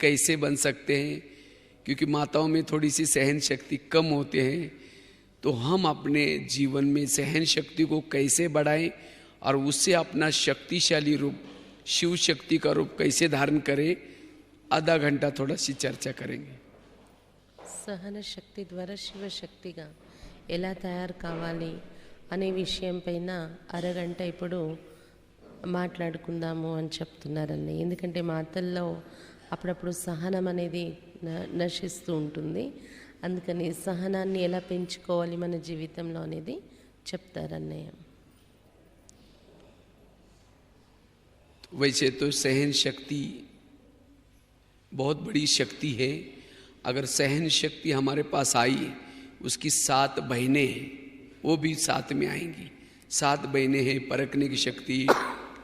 कैसे बन सकते हैं, क्योंकि माताओं में थोड़ी सी सहन शक्ति कम होते हैं। तो हम अपने जीवन में सहन शक्ति को कैसे बढ़ाएं और उससे अपना शक्तिशाली रूप, शिव शक्ति का रूप कैसे धारण करें, आधा घंटा थोड़ा सी चर्चा करेंगे। సహన శక్తి ద్వారా శివశక్తిగా ఎలా తయారు కావాలి అనే విషయం పైన అరగంట ఇప్పుడు మాట్లాడుకుందాము అని చెప్తున్నారండి. ఎందుకంటే మాటల్లో అప్పుడప్పుడు సహనం అనేది నశిస్తూ ఉంటుంది. అందుకని సహనాన్ని ఎలా పెంచుకోవాలి మన జీవితంలో అనేది చెప్తారన్నయ్య. वैसे तो सहन शक्ति बहुत बड़ी शक्ति है। अगर सहन शक्ति हमारे पास आई, उसकी 7 बहनें हैं, वो भी साथ में आएंगी। 7 बहनें हैं, परखने की शक्ति,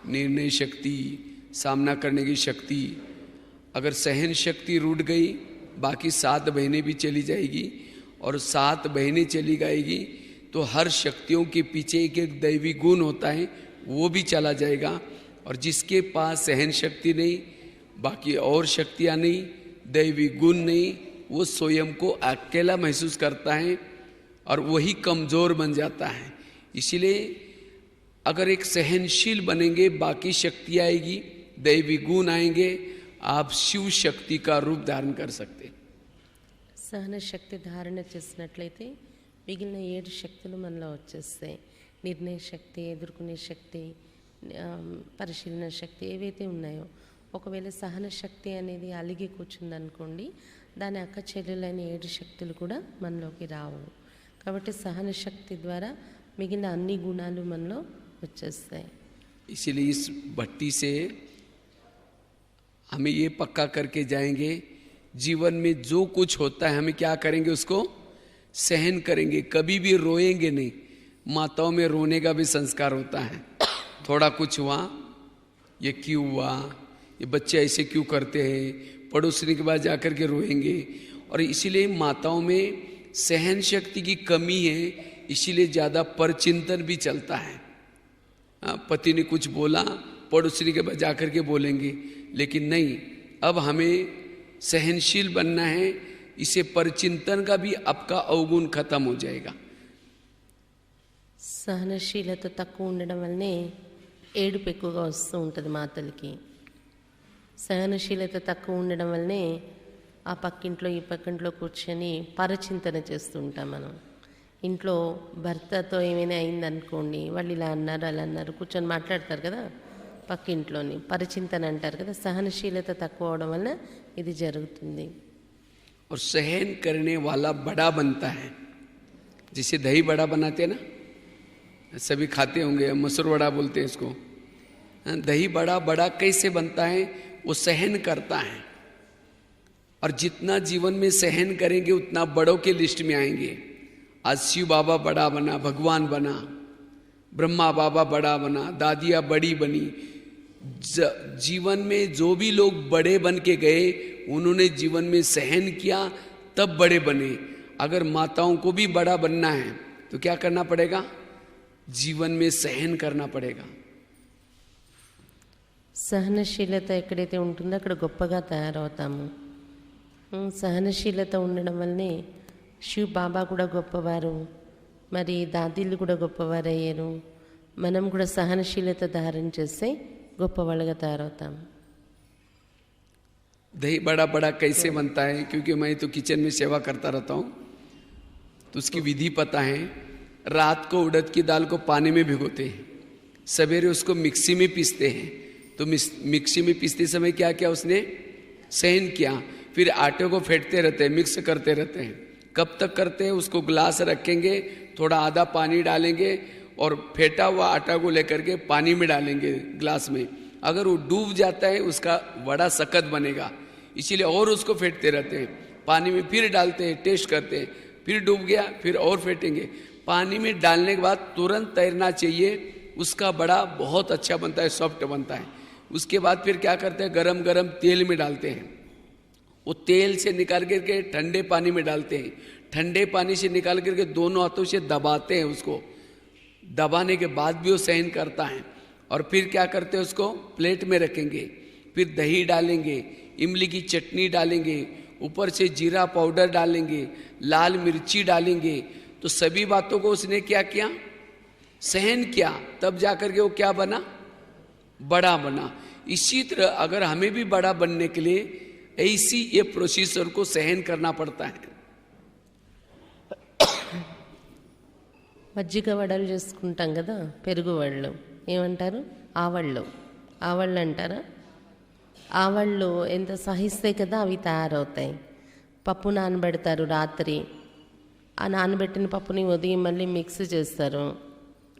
निर्णय शक्ति, सामना करने की शक्ति। अगर सहन शक्ति रूठ गई, बाकी 7 बहनें भी चली जाएगी, और 7 बहनें चली जाएगी तो हर शक्तियों के पीछे एक एक दैवी गुण होता है, वो भी चला जाएगा। और जिसके पास सहन शक्ति नहीं, बाकी और शक्तियाँ नहीं, दैवी गुण नहीं, वो स्वयं को अकेला महसूस करता है और वही कमज़ोर बन जाता है। इसीलिए अगर एक सहनशील बनेंगे, बाकी शक्ति आएगी, दैवी गुण आएंगे, आप शिव शक्ति का रूप धारण कर सकते। సహన శక్తి ధారణ చేసినట్లయితే మిగిలిన 7 శక్తులు మనలో వచ్చేస్తాయి. నిర్ణయ శక్తి, ఎదుర్కొనే శక్తి, పరిశీలన శక్తి ఏవైతే ఉన్నాయో, ఒకవేళ సహన శక్తి అనేది అలిగి కూర్చుందనుకోండి, దాని అక్క చెల్లెలైన 7 శక్తులు కూడా మనలోకి రావు. కాబట్టి సహన శక్తి ద్వారా మిగిలిన అన్ని గుణాలు మనలో వచ్చేస్తాయి. इसीलिए इस भट्टी से हमें ये पक्का करके जाएंगे, जीवन में जो कुछ होता है हमें क्या करेंगे, उसको सहन करेंगे, कभी भी रोएंगे नहीं। माताओं में रोने का भी संस्कार होता है। थोड़ा कुछ हुआ, ये क्यों हुआ, ये बच्चे ऐसे क्यों करते हैं, पड़ोसनी के पास जाकर के रोएंगे। और इसीलिए माताओं में सहन शक्ति की कमी है, इसीलिए ज़्यादा परचिंतन भी चलता है। पति ने कुछ बोला, पड़ोसनी के पास जाकर के बोलेंगे, लेकिन नहीं, अब हमें सहनशील बनना है। इसे परचिंतन का भी आपका अवगुण खत्म हो जाएगा। సహనశీలత తక్కువ ఉండడం వల్లనే ఏడుపు ఎక్కువగా వస్తూ ఉంటుంది మాతలకి. సహనశీలత తక్కువ ఉండడం వల్లనే ఆ పక్కింట్లో ఈ పక్కింట్లో కూర్చొని పరచింతన చేస్తూ ఉంటాం మనం. ఇంట్లో భర్తతో ఏమైనా అయిందనుకోండి, వాళ్ళు ఇలా అన్నారు అలా అన్నారు కూర్చొని మాట్లాడతారు కదా, పక్కింట్లోని పరిచింతన అంటారు కదా. సహనశీలత తక్కువ అవడం వల్ల ఇది జరుగుతుంది. और सहन करने वाला बड़ा बनता है। जिसे दही बड़ा बनाते हैं ना, सभी खाते होंगे, मसूर बड़ा बोलते हैं इसको। दही बड़ा बड़ा कैसे बनता है, वो सहन करता है। और जितना जीवन में सहन करेंगे उतना बड़ों के लिस्ट में आएंगे। आज शिव बाबा बड़ा बना, भगवान बना, ब्रह्मा बाबा बड़ा बना, दादिया बड़ी बनी। जीवन में जो भी लोग बड़े बन के गए, उन्होंने जीवन में सहन किया, तब बड़े बने। अगर माताओं को भी बड़ा बनना है तो क्या करना पड़ेगा, जीवन में सहन करना पड़ेगा। సహనశీలత ఎక్కడైతే ఉంటుందో అక్కడ గొప్పగా తయారవుతాము. సహనశీలత ఉండడం వల్లనే శివ్ బాబా కూడా గొప్పవారు, మరి దాదీలు కూడా గొప్పవారు అయ్యారు. మనం కూడా సహనశీలత ధారణ చేస్తే గొప్పవాళ్ళుగా తయారవుతాం. दही बड़ा बड़ा कैसे बनता है, क्योंकि मैं तो किचन में सेवा करता रहता हूँ, तो उसकी विधि पता है। रात को उड़द की दाल को पानी में भिगोते हैं, सवेरे उसको मिक्सी में पीसते हैं। तो मिक्सी में पीसते समय क्या किया उसने, सहन किया। फिर आटे को फेंटते रहते हैं, मिक्स करते रहते हैं। कब तक करते हैं, उसको ग्लास रखेंगे, थोड़ा आधा पानी डालेंगे और फेंटा हुआ आटा को लेकर के पानी में डालेंगे ग्लास में। अगर वो डूब जाता है, उसका बड़ा सख्त बनेगा, इसीलिए और उसको फेंटते रहते हैं। पानी में फिर डालते हैं, टेस्ट करते हैं, फिर डूब गया, फिर और फेंटेंगे। पानी में डालने के बाद तुरंत तैरना चाहिए, उसका बड़ा बहुत अच्छा बनता है, सॉफ्ट बनता है। उसके बाद फिर क्या करते हैं, गरम गरम तेल में डालते हैं। वो तेल से निकाल करके ठंडे पानी में डालते हैं। ठंडे पानी से निकाल करके दोनों हाथों से दबाते हैं उसको। दबाने के बाद भी वो सहन करता है। और फिर क्या करते हैं, उसको प्लेट में रखेंगे, फिर दही डालेंगे, इमली की चटनी डालेंगे, ऊपर से जीरा पाउडर डालेंगे, लाल मिर्ची डालेंगे, तो सभी बातों को उसने क्या किया, सहन किया, तब जाकर के वो क्या बना, बड़ा बना। इसी तरह अगर हमें भी बड़ा बनने के लिए ऐसी ये प्रोसीजर को सहन करना पड़ता है। మజ్జిగ వడలు చేసుకుంటాం కదా, పెరుగు వడలు ఏమంటారు, ఆవళ్ళు అంటారా. ఆవళ్ళు ఎంత సహిస్తే కదా అవి తయారవుతాయి. పప్పు నానబెడతారు రాత్రి, ఆ నానబెట్టిన పప్పుని ఉదయం మళ్ళీ మిక్స్ చేస్తారు,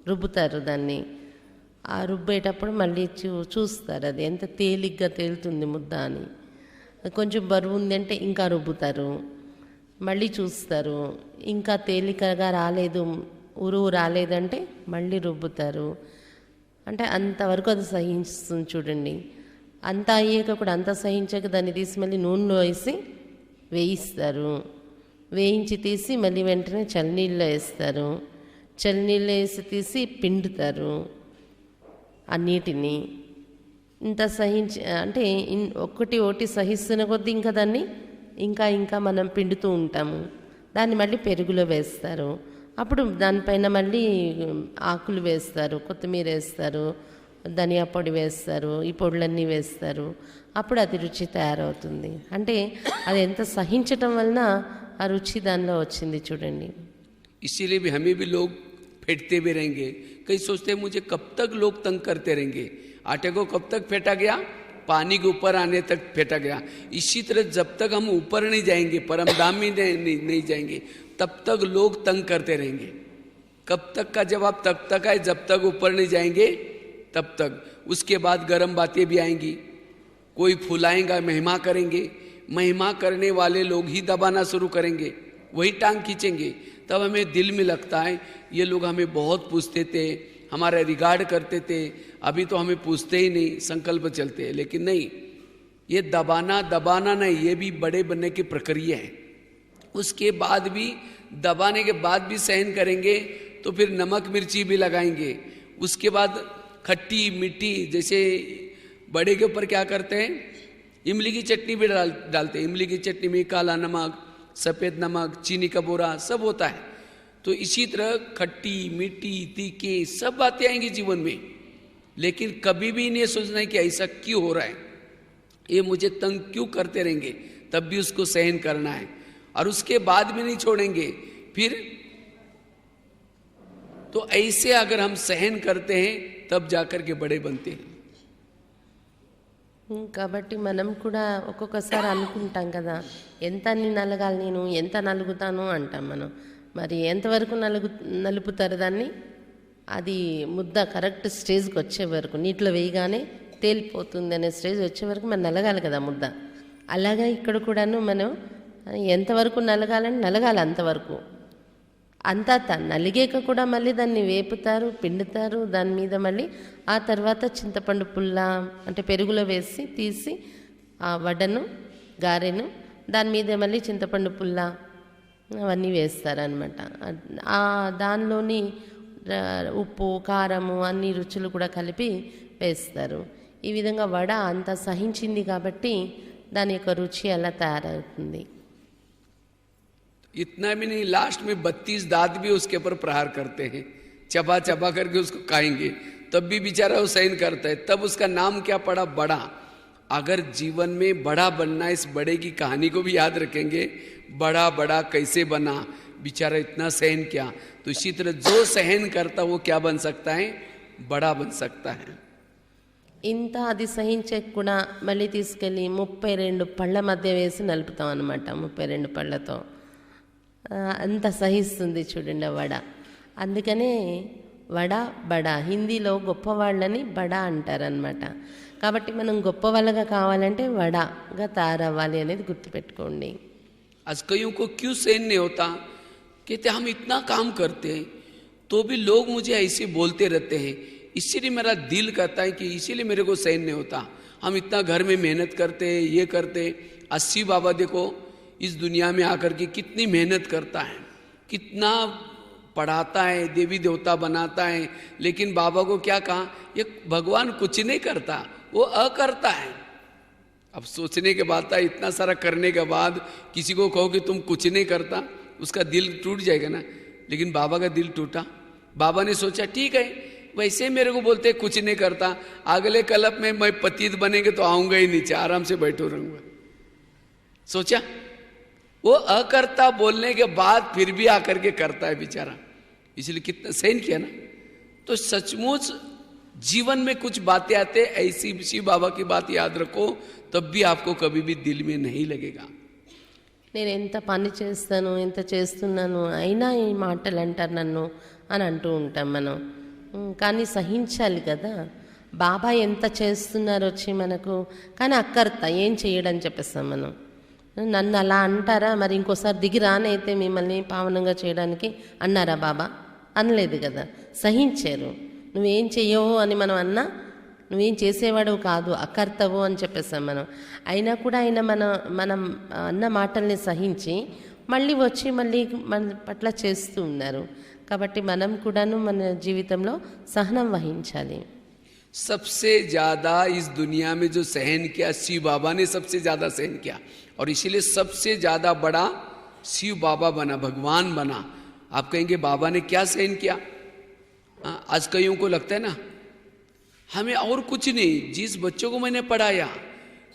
రుబ్బుతారు దాన్ని. ఆ రుబ్బేటప్పుడు మళ్ళీ చూస్తారు అది ఎంత తేలిగ్గా తేలుతుంది ముద్ద అని. కొంచెం బరువు ఉంది అంటే ఇంకా రుబ్బుతారు, మళ్ళీ చూస్తారు, ఇంకా తేలికగా రాలేదు, ఉరువు రాలేదంటే మళ్ళీ రుబ్బుతారు. అంటే అంతవరకు అది సహిస్తుంది చూడండి. అంతా అయ్యాక కూడా అంతా సహించాక దాన్ని తీసి మళ్ళీ నూనెలో వేసి వేయిస్తారు, వేయించి తీసి మళ్ళీ వెంటనే చల్లనీళ్ళలో వేస్తారు, చల్లనీళ్ళలో వేసి తీసి పిండుతారు ఆ నీటిని. ఇంత సహించి అంటే ఒకటి సహిస్తున్న కొద్దీ ఇంకా దాన్ని ఇంకా మనం పిండుతూ ఉంటాము. దాన్ని మళ్ళీ పెరుగులో వేస్తారు, అప్పుడు దానిపైన మళ్ళీ ఆకులు వేస్తారు, కొత్తిమీర వేస్తారు, ధనియా పొడి వేస్తారు, ఈ పొడులన్నీ వేస్తారు, అప్పుడు అది రుచి తయారవుతుంది. అంటే అది ఎంత సహించటం వలన ఆ రుచి దానిలో వచ్చింది చూడండి. इसीलिए भी हमें भी लोग फेंटते भी रहेंगे, कई सोचते हैं मुझे कब तक लोग तंग करते रहेंगे, आटे को कब तक फेंटा गया, पानी के ऊपर आने तक फेंटा गया। इसी तरह जब तक हम ऊपर नहीं जाएंगे, परमधाम में नहीं जाएंगे, तब तक लोग तंग करते रहेंगे। कब तक का जवाब तब तक है जब तक ऊपर नहीं जाएंगे तब तक। उसके बाद गर्म बातें भी आएंगी, कोई फुलाएंगा, महिमा करेंगे, महिमा करने वाले लोग ही दबाना शुरू करेंगे, वही टांग खींचेंगे। तब हमें दिल में लगता है ये लोग हमें बहुत पूछते थे, हमारा रिगार्ड करते थे, अभी तो हमें पूछते ही नहीं, संकल्प चलते हैं। लेकिन नहीं, ये दबाना नहीं, ये भी बड़े बनने की प्रक्रिया है। उसके बाद भी दबाने के बाद भी सहन करेंगे तो फिर नमक मिर्ची भी लगाएंगे। उसके बाद खट्टी मीठी, जैसे बड़े के ऊपर क्या करते हैं, इमली की चटनी भी डालते हैं। इमली की चटनी में काला नमक, सफ़ेद नमक, चीनी का बोरा सब होता है। तो इसी तरह खट्टी मीठी तीखे सब बातें आएंगी जीवन में, लेकिन कभी भी नहीं सोचना है कि ऐसा क्यों हो रहा है, ये मुझे तंग क्यों करते रहेंगे, तब भी उसको सहन करना है। और उसके बाद भी नहीं छोड़ेंगे फिर। तो ऐसे अगर हम सहन करते हैं तब जाकर के बड़े बनते हैं। కాబట్టి మనం కూడా ఒక్కొక్కసారి అనుకుంటాం కదా, ఎంత నలగాలి, నేను ఎంత నలుగుతాను అంటాం మనం. మరి ఎంతవరకు నలుపుతారు దాన్ని, అది ముద్ద కరెక్ట్ స్టేజ్కి వచ్చే వరకు, నీటిలో వేయగానే తేలిపోతుంది అనే స్టేజ్ వచ్చే వరకు మనం నలగాలి కదా ముద్ద. అలాగే ఇక్కడ కూడాను మనం ఎంతవరకు నలగాలి అంతవరకు. అంతా నలిగాక కూడా మళ్ళీ దాన్ని వేపుతారు, పిండుతారు, దాని మీద మళ్ళీ ఆ తర్వాత చింతపండు పుల్ల అంటే పెరుగులో వేసి తీసి ఆ వడను గారెను దాని మీద మళ్ళీ చింతపండు పుల్ల అవన్నీ వేస్తారనమాట. దానిలోని ఉప్పు కారము అన్ని రుచులు కూడా కలిపి వేస్తారు. ఈ విధంగా వడ అంత సహించింది కాబట్టి దాని యొక్క రుచి అలా తయారవుతుంది. इतना भी नहीं, लास्ट में 32 दांत भी उसके ऊपर प्रहार करते हैं, चबा चबा करके उसको खाएंगे, तब भी बेचारा वो सहन करता है। तब उसका नाम क्या पड़ा, बड़ा। अगर जीवन में बड़ा बनना, इस बड़े की कहानी को भी याद रखेंगे, बड़ा कैसे बना, बेचारा इतना सहन किया। तो इसी तरह जो सहन करता वो क्या बन सकता है, बड़ा बन सकता है। ఇంత అది సహించే కూడా మళ్ళీ తీసుకెళ్ళి 32 పళ్ళ మధ్య వేసి నలుపుతాం అనమాట. 32 పళ్ళతో అంత సహిస్తుంది చూడండి వడ. అందుకనే వడ బడా, హిందీలో గొప్పవాళ్ళని బడా అంటారనమాట. కాబట్టి మనం గొప్ప వాళ్ళగా కావాలంటే వడగా తయారవ్వాలి అనేది గుర్తుపెట్టుకోండి. आज कईयों को क्यों सहन नहीं होता, कहते हम इतना काम करते हैं तो भी लोग मुझे ऐसे बोलते रहते हैं, इसीलिए मेरा दिल कहता है कि इसीलिए मेरे को सहन नहीं होता। हम इतना घर में मेहनत करते हैं, ये करते। 80 बाबा देखो इस दुनिया में आकर के कितनी मेहनत करता है, कितना पढ़ाता है, देवी देवता बनाता है, लेकिन बाबा को क्या कहा, ये भगवान कुछ नहीं करता, वो अकर्ता है। अब सोचने के बाद था, इतना सारा करने के बाद किसी को कहो कि तुम कुछ नहीं करता, उसका दिल टूट जाएगा ना। लेकिन बाबा का दिल टूटा। बाबा ने सोचा ठीक है, वैसे मेरे को बोलते कुछ नहीं करता, अगले कल्प में मैं पतित बनेंगे तो आऊंगा ही नीचे, आराम से बैठो रहूंगा। सोचा, वो अकर्ता बोलने के बाद फिर भी आकर के करता है बेचारा, इसलिए कितना सहन किया ना। तो सचमुच जीवन में कुछ बातें आते, ऐसी शिव बाबा की बात याद रखो, तब भी आपको कभी भी दिल में नहीं लगेगा। నేను ఎంత పని చేస్తాను, ఎంత చేస్తున్నాను, అయినా ఈ మాటలు అంటారు నన్ను అని అంటూ ఉంటాం మనం. కానీ సహించాలి కదా. బాబా ఎంత చేస్తున్నారు వచ్చి మనకు, కానీ అక్కర్త ఏం చేయడని చెప్పేస్తాం మనం. నన్ను అలా అంటారా, మరి ఇంకోసారి దిగి రానైతే మిమ్మల్ని పావనంగా చేయడానికి అన్నారా బాబా? అనలేదు కదా, సహించారు. నువ్వేం చెయ్యవు అని మనం అన్నా, నువ్వేం చేసేవాడు కాదు, అకర్తవు అని చెప్పేస్తాం మనం. అయినా కూడా ఆయన మనం అన్న మాటల్ని సహించి మళ్ళీ వచ్చి మళ్ళీ మన పట్ల చేస్తూ ఉన్నారు. కాబట్టి మనం కూడాను మన జీవితంలో సహనం వహించాలి. सबसे ज्यादा इस दुनिया में जो सहन किया शिव बाबा ने सबसे ज्यादा सहन किया, और इसीलिए सबसे ज्यादा बड़ा शिव बाबा बना, भगवान बना। आप कहेंगे बाबा ने क्या सहन किया? आज कईयों को लगता है ना हमें और कुछ नहीं, जिस बच्चों को मैंने पढ़ाया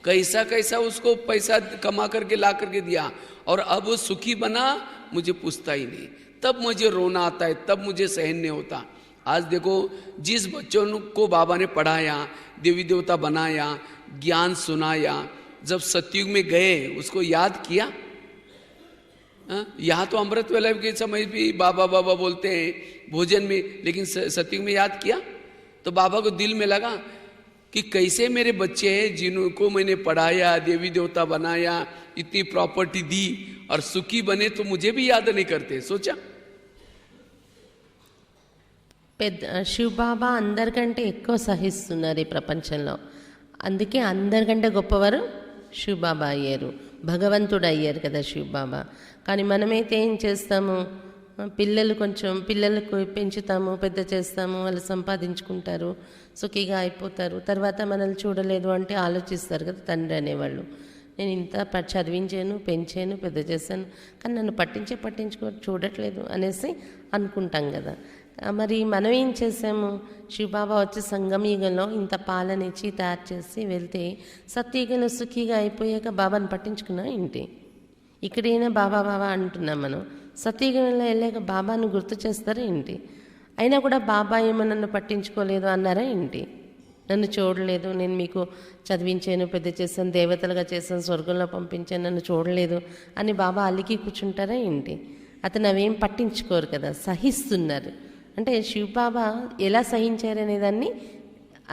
कैसा कैसा उसको पैसा कमा करके ला करके दिया, और अब वो सुखी बना, मुझे पूछता ही नहीं, तब मुझे रोना आता है, तब मुझे सहन नहीं होता। आज देखो, जिस बच्चों को बाबा ने पढ़ाया, देवी देवता बनाया, ज्ञान सुनाया, जब सतयुग में गए उसको याद किया? यहाँ तो अमृत वेला के समय भी बाबा बाबा बोलते हैं भोजन में, लेकिन सतयुग में याद किया? तो बाबा को दिल में लगा कि कैसे मेरे बच्चे हैं जिनको मैंने पढ़ाया, देवी देवता बनाया, इतनी प्रॉपर्टी दी और सुखी बने, तो मुझे भी याद नहीं करते। सोचा శివబాబా అందరికంటే ఎక్కువ సహిస్తున్నారు ఈ ప్రపంచంలో. అందుకే అందరికంటే గొప్పవారు శివబాబా అయ్యారు, భగవంతుడు అయ్యారు కదా శివబాబా. కానీ మనమైతే ఏం చేస్తాము, పిల్లలకు పెంచుతాము, పెద్ద చేస్తాము, వాళ్ళు సంపాదించుకుంటారు, సుఖీగా అయిపోతారు. తర్వాత మనల్ని చూడలేదు అంటే ఆలోచిస్తారు కదా తండ్రి అనేవాళ్ళు. నేను ఇంత చదివించాను, పెంచాను, పెద్ద చేశాను, కానీ నన్ను చూడట్లేదు అనేసి అనుకుంటాం కదా. మరి మనం ఏం చేసాము, శివబాబా వచ్చి సంగమయుగంలో ఇంత పాలనిచ్చి తయారు చేసి వెళ్తే సత్యయుగంలో సుఖీగా అయిపోయాక బాబాని పట్టించుకున్నా ఏంటి? ఇక్కడైనా బాబా బాబా అంటున్నాం మనం, సత్యయుగంలో వెళ్ళాక బాబాను గుర్తు చేస్తారా ఏంటి? అయినా కూడా బాబా ఏమో నన్ను పట్టించుకోలేదు అన్నారా ఏంటి? నన్ను చూడలేదు, నేను మీకు చదివించాను, పెద్ద చేశాను, దేవతలుగా చేశాను, స్వర్గంలో పంపించాను, నన్ను చూడలేదు అని బాబా అలికి కూర్చుంటారా ఏంటి? అతను అవేం పట్టించుకోరు కదా, సహిస్తున్నారు. అంటే శివబాబా ఎలా సహించారనే దాన్ని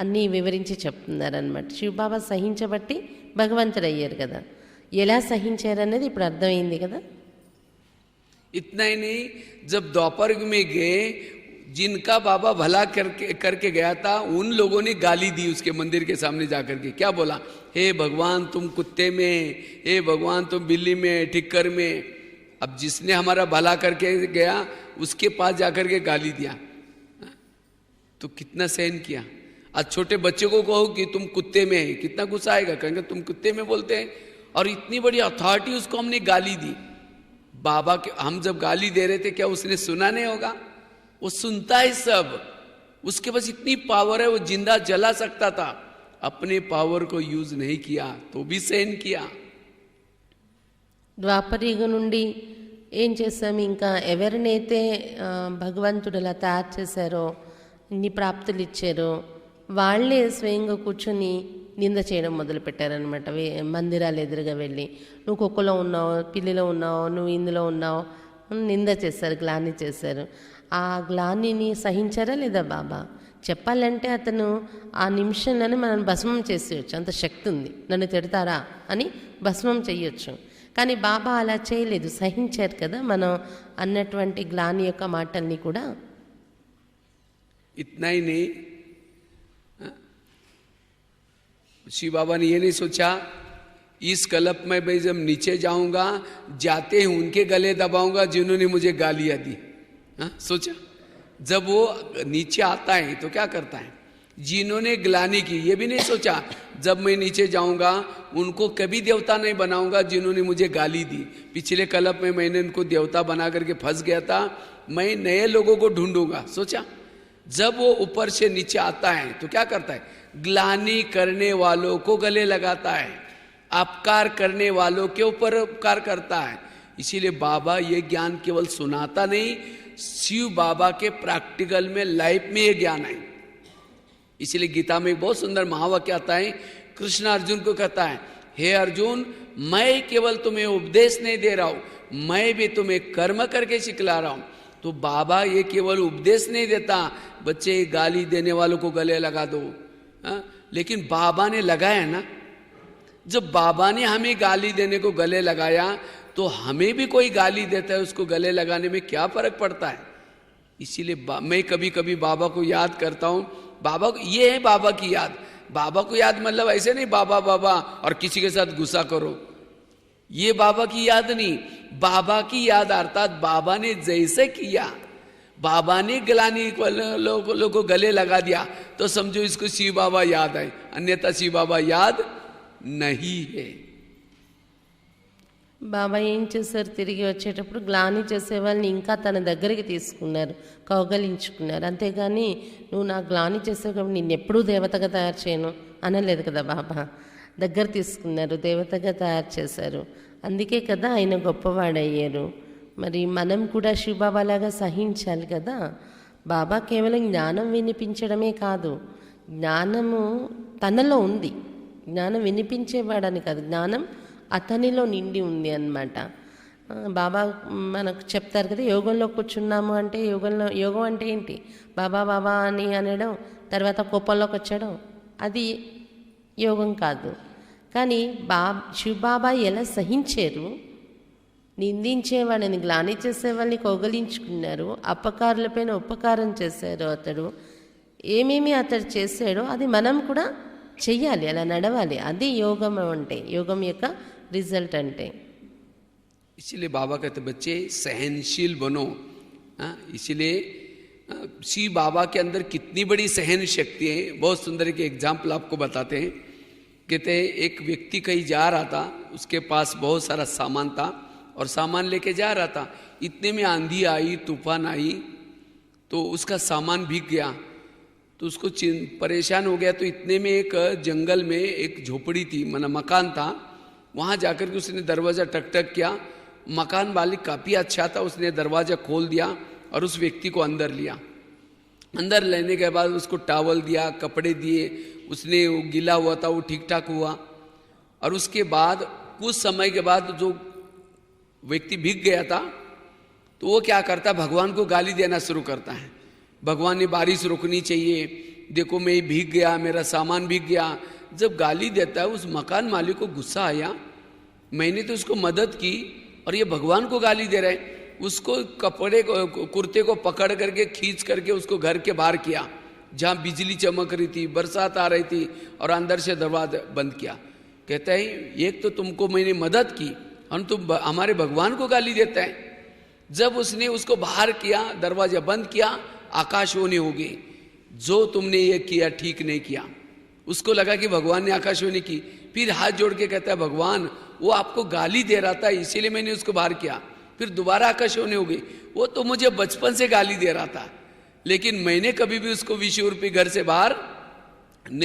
అన్నీ వివరించి చెప్తున్నారనమాట. శివబాబా సహించబట్టి భగవంతుడు అయ్యారు కదా, ఎలా సహించారనేది ఇప్పుడు అర్థమైంది కదా. इतना ही नहीं, जब द्वापर में गए, जिनका बाबा भला करके गया था, उन लोगों ने गाली दी उसके मंदिर के सामने जाकर के। क्या बोला? हे भगवान तुम कुत्ते में, हे भगवान तुम बिल्ली में, ठिक्कर में। अब जिसने हमारा भला करके गया उसके पास जाकर के गाली दिया, तो कितना सहन किया। आज छोटे बच्चे को कहो कि तुम कुत्ते में है, कितना गुस्सा आएगा, कहेंगे तुम कुत्ते में बोलते हैं। और इतनी बड़ी अथॉरिटी उसको हमने गाली दी। बाबा के हम जब गाली दे रहे थे, क्या उसने सुना नहीं होगा? वो सुनता है सब, उसके पास इतनी पावर है, वो जिंदा जला सकता था, अपने पावर को यूज नहीं किया तो भी सहन किया। ద్వాపరయుగం నుండి ఏం చేసాము, ఇంకా ఎవరినైతే భగవంతుడు అలా తయారు చేశారో, ఇన్ని ప్రాప్తులు ఇచ్చారో, వాళ్ళే స్వయంగా కూర్చొని నింద చేయడం మొదలుపెట్టారనమాట. మందిరాలు ఎదురుగా వెళ్ళి, నువ్వు కుక్కలో ఉన్నావు, పిల్లిలో ఉన్నావు, నువ్వు ఇందులో ఉన్నావు, నింద చేశారు, గ్లాని చేశారు. ఆ గ్లానిని సహించారా లేదా బాబా? చెప్పాలంటే అతను ఆ నిమిషంలోనే మనం భస్మం చేసేయచ్చు, అంత శక్తి ఉంది. నన్ను తిడతారా అని భస్మం చేయొచ్చు. కానీ బాబా అలా చేయలేదు, సహించారు కదా మనం అన్నటువంటి గ్లాని యొక్క మాటల్ని కూడా. इतना ही नहीं, शिव बाबा ने ये नहीं सोचा इस कल्प में भाई जब नीचे जाऊंगा, जाते ही उनके गले दबाऊंगा जिन्होंने मुझे गालियां दी। सोचा जब वो नीचे आता है तो क्या करता है, जिन्होंने ग्लानि की, ये भी नहीं सोचा जब मैं नीचे जाऊंगा उनको कभी देवता नहीं बनाऊंगा जिन्होंने मुझे गाली दी। पिछले कल्प में मैंने उनको देवता बना करके फंस गया था, मैं नए लोगों को ढूंढूंगा। सोचा जब वो ऊपर से नीचे आता है तो क्या करता है, ग्लानि करने वालों को गले लगाता है, अपकार करने वालों के ऊपर उपकार करता है। इसीलिए बाबा ये ज्ञान केवल सुनाता नहीं, शिव बाबा के प्रैक्टिकल में लाइफ में ये ज्ञान है। इसीलिए गीता में बहुत सुंदर महावाक्य आता है, कृष्ण अर्जुन को कहता है, हे अर्जुन मैं केवल तुम्हें उपदेश नहीं दे रहा हूं, मैं भी तुम्हें कर्म करके सिखला रहा हूं। तो बाबा ये केवल उपदेश नहीं देता, बच्चे गाली देने वालों को गले लगा दो, लेकिन बाबा ने लगाया ना। जब बाबा ने हमें गाली देने को गले लगाया तो हमें भी कोई गाली देता है, उसको गले लगाने में क्या फर्क पड़ता है। इसीलिए मैं कभी कभी बाबा को याद करता हूं। बाबा को ये है बाबा की याद। बाबा को याद मतलब ऐसे नहीं बाबा बाबा और किसी के साथ गुस्सा करो, ये बाबा की याद नहीं। बाबा की याद अर्थात बाबा ने जैसे किया, बाबा ने ग्लानि लोगों को गले लगा दिया तो समझो इसको शिव बाबा याद है, अन्यथा शिव बाबा याद नहीं है। బాబా ఏం చేశారు, తిరిగి వచ్చేటప్పుడు గ్లాని చేసే వాళ్ళని ఇంకా తన దగ్గరికి తీసుకున్నారు, కౌగలించుకున్నారు. అంతేగాని నువ్వు నా గ్లాని చేసావు కాబట్టి నిన్ను ఎప్పుడూ దేవతగా తయారు చేయను అనలేదు కదా బాబా. దగ్గర తీసుకున్నారు, దేవతగా తయారు చేశారు. అందుకే కదా ఆయన గొప్పవాడయ్యారు. మరి మనం కూడా శివబాబాలాగా సహించాలి కదా. బాబా కేవలం జ్ఞానం వినిపించడమే కాదు, జ్ఞానము తనలో ఉంది. జ్ఞానం వినిపించేవాడని కాదు, జ్ఞానం అతనిలో నిండి ఉంది అన్నమాట. బాబా మనకు చెప్తారు కదా, యోగంలో కూర్చున్నాము అంటే యోగం అంటే ఏంటి, బాబా బాబా అని అనడం తర్వాత కోపంలోకి వచ్చడం అది యోగం కాదు. కానీ శివబాబా ఎలా సహించారు, నిందించేవాడిని గ్లాని చేసేవాళ్ళని కౌగలించుకున్నారు, అపకారులపైన ఉపకారం చేశారు. అతడు ఏమేమి అతడు చేశాడో అది మనం కూడా చెయ్యాలి, అలా నడవాలి. అది యోగం అంటే, యోగం యొక్క रिजल्ट अंटे। इसीलिए बाबा कहते बच्चे सहनशील बनो। इसीलिए शिव बाबा के अंदर कितनी बड़ी सहन शक्ति है, बहुत सुंदर एक एग्जाम्पल आपको बताते हैं। कहते हैं एक व्यक्ति कहीं जा रहा था, उसके पास बहुत सारा सामान था और सामान लेके जा रहा था। इतने में आंधी आई, तूफान आई तो उसका सामान भीग गया। तो उसको परेशान हो गया। तो इतने में एक जंगल में एक झोपड़ी थी, माना मकान था। वहाँ जाकर के उसने दरवाज़ा टक टक किया। मकान मालिक काफ़ी अच्छा था, उसने दरवाज़ा खोल दिया और उस व्यक्ति को अंदर लिया। अंदर लेने के बाद उसको टॉवल दिया, कपड़े दिए, उसने वो गीला हुआ था वो ठीक ठाक हुआ। और उसके बाद कुछ समय के बाद जो व्यक्ति भीग गया था तो वो क्या करता, भगवान को गाली देना शुरू करता है। भगवान ने बारिश रोकनी चाहिए, देखो मैं भीग गया, मेरा सामान भीग गया। जब गाली देता है उस मकान मालिक को गुस्सा आया, मैंने तो उसको मदद की और ये भगवान को गाली दे रहे। उसको कपड़े को, कुर्ते को पकड़ करके खींच करके उसको घर के बाहर किया, जहाँ बिजली चमक रही थी, बरसात आ रही थी, और अंदर से दरवाजा बंद किया। कहता है एक तो तुमको मैंने मदद की और तुम हमारे भगवान को गाली देता है। जब उसने उसको बाहर किया, दरवाजा बंद किया, आकाशवाणी हो गई, जो तुमने ये किया ठीक नहीं किया। उसको लगा कि भगवान ने आकाशवाणी की। फिर हाथ जोड़ के कहता है भगवान वो आपको गाली दे रहा था इसीलिए मैंने उसको बाहर किया। फिर दोबारा आकाशवाणी हो गई, वो तो मुझे बचपन से गाली दे रहा था, लेकिन मैंने कभी भी उसको 20 रुपये घर से बाहर नहीं